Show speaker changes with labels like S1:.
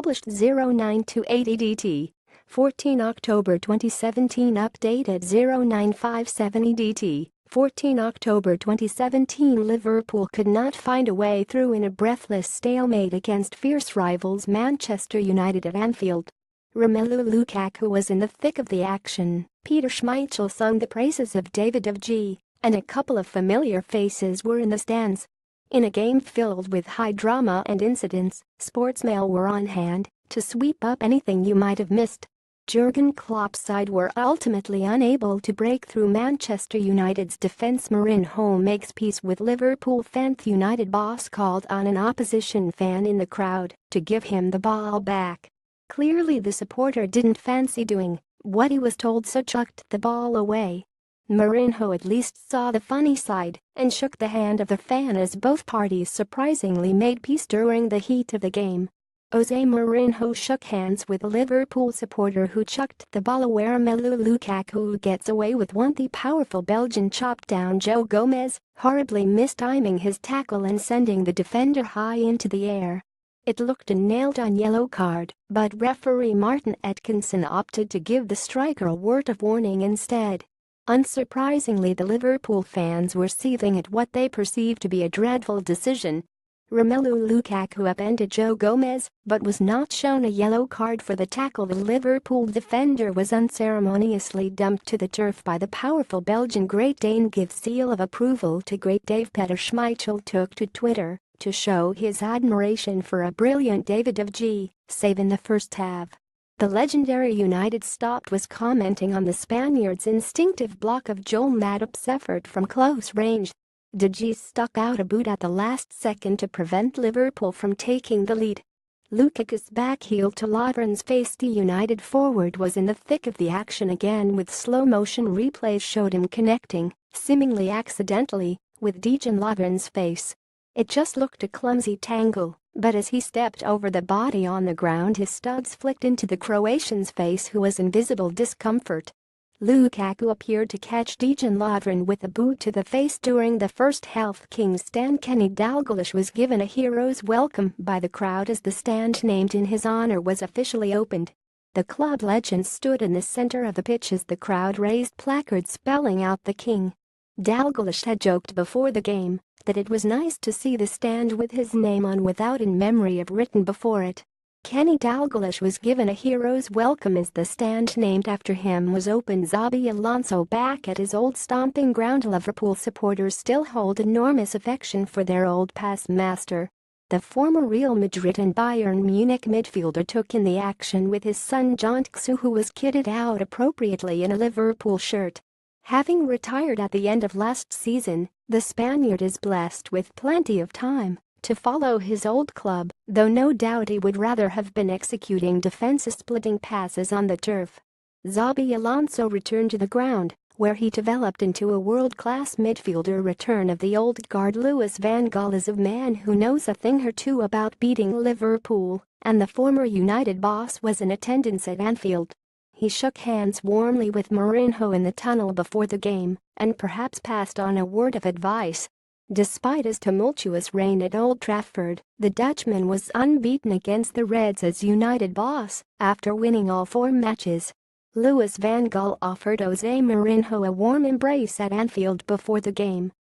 S1: published 0928EDT, 14 October 2017. Updated 0957EDT, 14 October 2017. Liverpool could not find a way through in a breathless stalemate against fierce rivals Manchester United at Anfield. Romelu Lukaku was in the thick of the action. Peter Schmeichel sung the praises of David de Gea, and a couple of familiar faces were in the stands. In a game filled with high drama and incidents, Sportsmail were on hand to sweep up anything you might have missed. Jurgen Klopps' side were ultimately unable to break through. Manchester United's defenceMourinho makes peace with Liverpool. FanThe United boss called on an opposition fan in the crowd to give him the ball back. Clearly the supporter didn't fancy doing what he was told, so chucked the ball away. Mourinho at least saw the funny side and shook the hand of the fan as both parties surprisingly made peace during the heat of the game. Jose Mourinho shook hands with a Liverpool supporter who chucked the ball away. Romelu Lukaku gets away with one. The powerful Belgian chopped down Joe Gomez, horribly mistiming his tackle and sending the defender high into the air. It looked a nailed-on yellow card, but referee Martin Atkinson opted to give the striker a word of warning instead. Unsurprisingly, the Liverpool fans were seething at what they perceived to be a dreadful decision. Romelu Lukaku upended Joe Gomez, but was not shown a yellow card for the tackle. The Liverpool defender was unceremoniously dumped to the turf by the powerful Belgian Great Dane. Give seal of approval to great Dave. Peter Schmeichel took to Twitter to show his admiration for a brilliant David de Gea save in the first half. The legendary United stopped was commenting on the Spaniards' instinctive block of Joel Matip's effort from close range. De Gea stuck out a boot at the last second to prevent Liverpool from taking the lead. Lukaku's backheel to Lovren's face. The United forward was in the thick of the action again, with slow-motion replays showed him connecting, seemingly accidentally, with Dejan Lovren's face. It just looked a clumsy tangle, but as he stepped over the body on the ground, his studs flicked into the Croatian's face, who was in visible discomfort. Lukaku appeared to catch Dejan Lovren with a boot to the face during the first half. King's stand Kenny Dalglish was given a hero's welcome by the crowd as the stand named in his honor was officially opened. The club legend stood in the center of the pitch as the crowd raised placards spelling out the King. Dalglish had joked before the game that it was nice to see the stand with his name on without "in memory of" written before it. Kenny Dalglish was given a hero's welcome as the stand named after him was opened. Xabi Alonso back at his old stomping ground. Liverpool supporters still hold enormous affection for their old past master. The former Real Madrid and Bayern Munich midfielder took in the action with his son Jontxu, who was kitted out appropriately in a Liverpool shirt. Having retired at the end of last season, the Spaniard is blessed with plenty of time to follow his old club, though no doubt he would rather have been executing defense-splitting passes on the turf. Xabi Alonso returned to the ground, where he developed into a world-class midfielder. Return of the old guard. Louis van Gaal is a man who knows a thing or two about beating Liverpool, and the former United boss was in attendance at Anfield. He shook hands warmly with Mourinho in the tunnel before the game and perhaps passed on a word of advice. Despite his tumultuous reign at Old Trafford, the Dutchman was unbeaten against the Reds as United boss after winning all 4 matches. Louis van Gaal offered Jose Mourinho a warm embrace at Anfield before the game